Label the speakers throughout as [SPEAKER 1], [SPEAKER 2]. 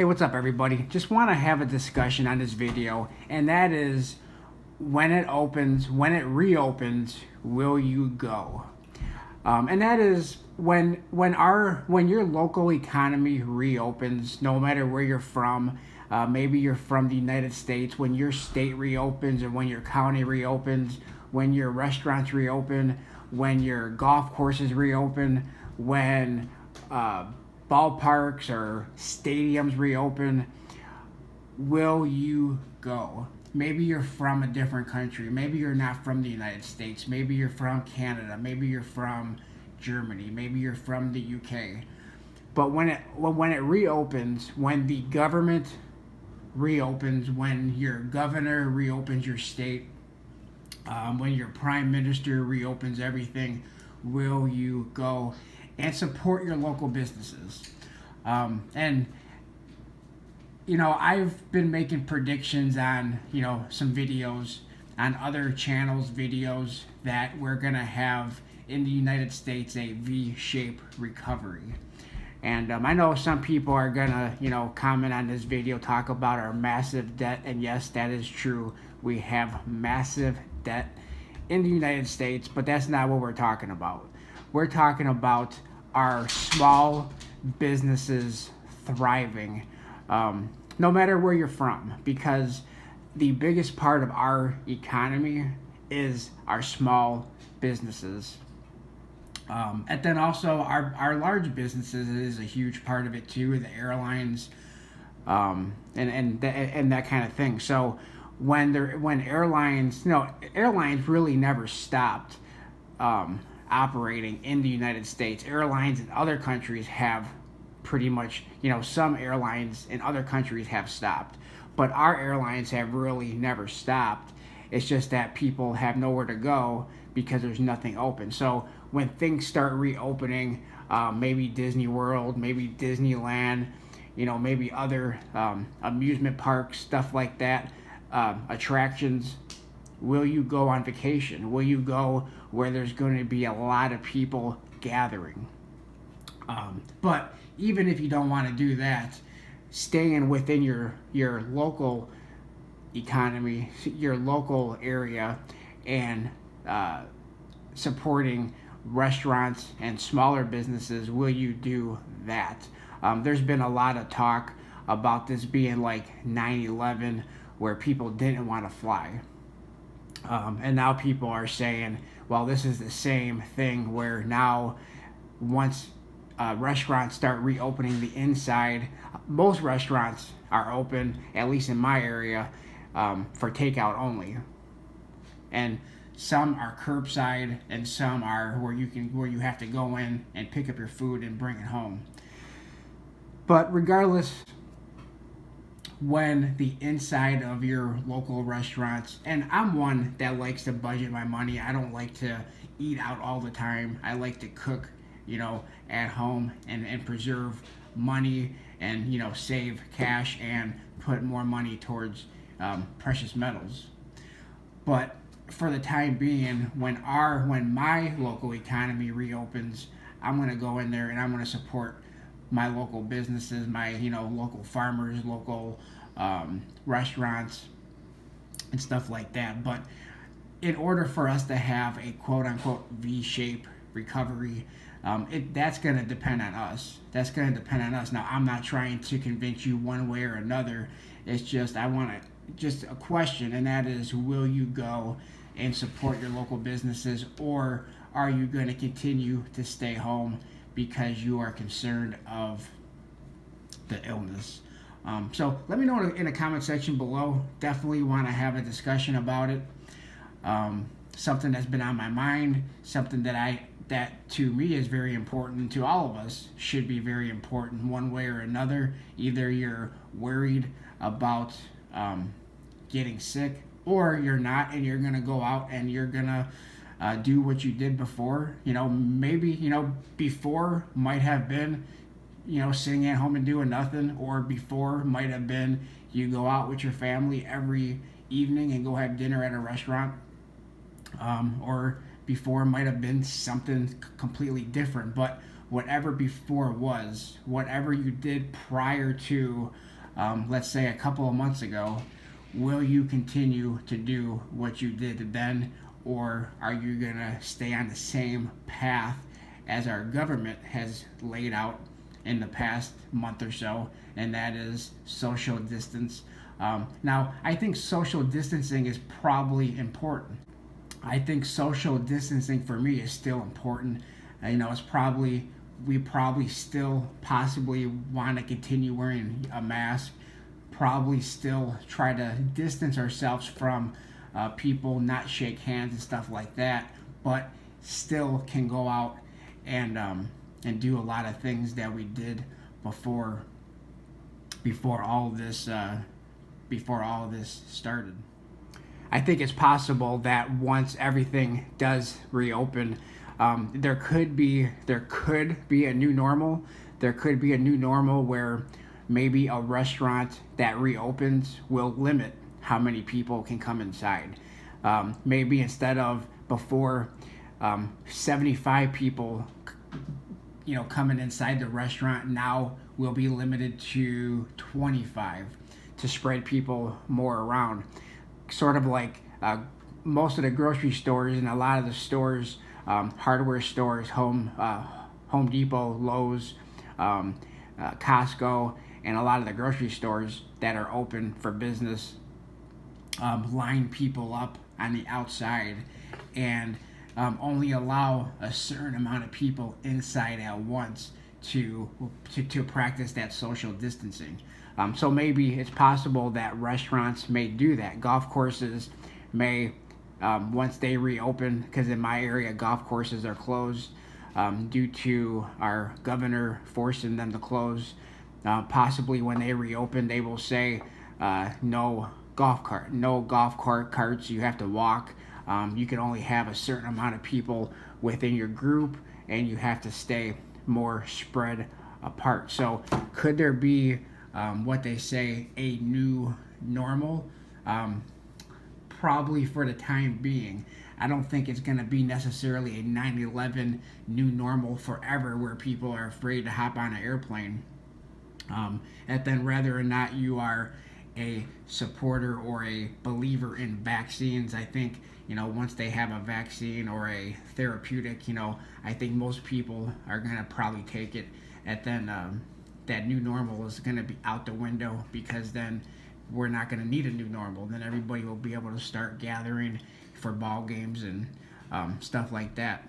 [SPEAKER 1] Hey, what's up everybody? Just want to have a discussion on this video, and that is when it opens, when it reopens, will you go? And that is when your local economy reopens, no matter where you're from. Maybe you're from the United States. When your state reopens, or when your county reopens, when your restaurants reopen, when your golf courses reopen, when ballparks or stadiums reopen, will you go? Maybe you're from a different country. Maybe you're not from the United States. Maybe you're from Canada. Maybe you're from Germany. Maybe you're from the UK. But when it reopens, when the government reopens, when your governor reopens your state, when your prime minister reopens everything, will you go and support your local businesses? And I've been making predictions on some videos on other channels, videos that we're gonna have in the United States a V-shaped recovery. And I know some people are gonna comment on this video, talk about our massive debt, and yes, that is true. We have massive debt in the United States, but that's not what we're talking about. We're talking about our small businesses thriving, no matter where you're from, because the biggest part of our economy is our small businesses. And then also our large businesses is a huge part of it too, the airlines, and that kind of thing. So when airlines, airlines really never stopped operating in the United States. Airlines in other countries have pretty much, some airlines in other countries have stopped, but our airlines have really never stopped. It's just that people have nowhere to go because there's nothing open. So when things start reopening, maybe Disney World, maybe Disneyland, maybe other amusement parks, stuff like that, attractions, will you go on vacation? Will you go where there's going to be a lot of people gathering? But even if you don't want to do that, staying within your local economy, your local area, and supporting restaurants and smaller businesses, will you do that? There's been a lot of talk about this being like 9/11, where people didn't want to fly. And now people are saying, well, this is the same thing where now once restaurants start reopening the inside, most restaurants are open, at least in my area, for takeout only. And some are curbside, and some are where you have to go in and pick up your food and bring it home. But regardless, when the inside of your local restaurants, and I'm one that likes to budget my money. I don't like to eat out all the time. I like to cook, at home and preserve money and, save cash and put more money towards precious metals. But for the time being, when my local economy reopens, I'm going to go in there and I'm going to support my local businesses, my local farmers, local restaurants, and stuff like that. But in order for us to have a quote-unquote V-shaped recovery, that's going to depend on us. That's going to depend on us. Now, I'm not trying to convince you one way or another. It's just just a question, and that is, will you go and support your local businesses, or are you going to continue to stay home because you are concerned of the illness? So let me know in the comment section below. Definitely want to have a discussion about it. Something that's been on my mind, something that to me is very important, and to all of us should be very important one way or another. Either you're worried about getting sick, or you're not, and you're going to go out and you're going to do what you did before. Maybe, before might have been, sitting at home and doing nothing, or before might have been you go out with your family every evening and go have dinner at a restaurant, or before might have been something completely different. But whatever before was, whatever you did prior to, let's say a couple of months ago, will you continue to do what you did then, or are you going to stay on the same path as our government has laid out in the past month or so, and that is social distance? Now, I think social distancing is probably important. I think social distancing for me is still important. It's probably, we probably still possibly want to continue wearing a mask, probably still try to distance ourselves from people, not shake hands and stuff like that, but still can go out and do a lot of things that we did before all of this started. I think it's possible that once everything does reopen, there could be a new normal. There could be a new normal where maybe a restaurant that reopens will limit how many people can come inside. Maybe instead of before 75 people, coming inside the restaurant, now will be limited to 25 to spread people more around. Sort of like most of the grocery stores and a lot of the stores, hardware stores, Home Depot, Lowe's, Costco, and a lot of the grocery stores that are open for business line people up on the outside and only allow a certain amount of people inside at once to practice that social distancing. So maybe it's possible that restaurants may do that. Golf courses may, once they reopen, because in my area golf courses are closed due to our governor forcing them to close. Possibly when they reopen, they will say no golf carts. You have to walk. You can only have a certain amount of people within your group, and you have to stay more spread apart. So could there be what they say a new normal? Probably for the time being. I don't think it's going to be necessarily a 9/11 new normal forever where people are afraid to hop on an airplane. And then whether or not you are a supporter or a believer in vaccines, I think, once they have a vaccine or a therapeutic, I think most people are going to probably take it. And then that new normal is going to be out the window, because then we're not going to need a new normal. Then everybody will be able to start gathering for ball games and stuff like that,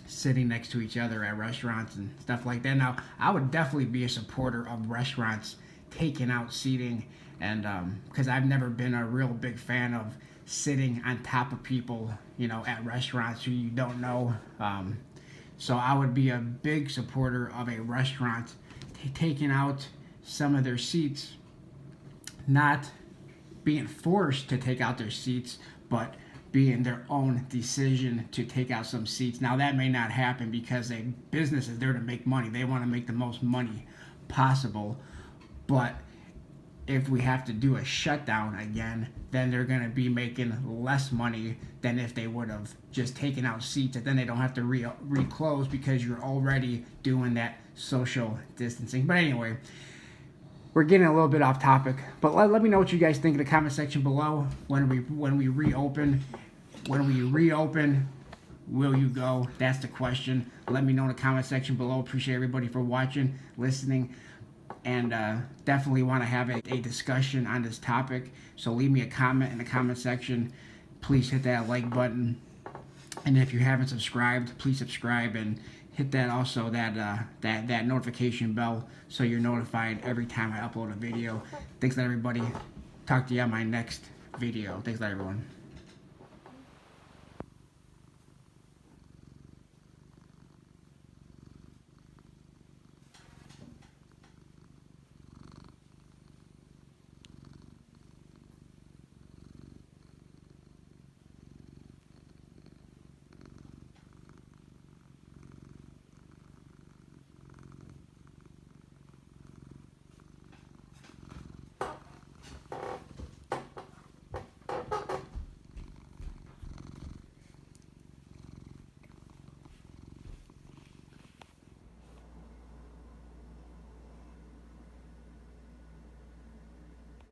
[SPEAKER 1] sitting next to each other at restaurants and stuff like that. Now, I would definitely be a supporter of restaurants taking out seating, and because I've never been a real big fan of sitting on top of people, at restaurants who you don't know. So I would be a big supporter of a restaurant taking out some of their seats, not being forced to take out their seats, but being their own decision to take out some seats. Now, that may not happen because a business is there to make money. They want to make the most money possible. But if we have to do a shutdown again, then they're going to be making less money than if they would have just taken out seats, and then they don't have to reclose because you're already doing that social distancing. But anyway, we're getting a little bit off topic, but let me know what you guys think in the comment section below. When we reopen, will you go? That's the question. Let me know in the comment section below. Appreciate everybody for watching, listening, and definitely want to have a discussion on this topic. So leave me a comment in the comment section. Please hit that like button, and if you haven't subscribed, please subscribe and hit that also that notification bell so you're notified every time I upload a video. Thanks a lot, everybody. Talk to you on my next video. Thanks a lot, everyone.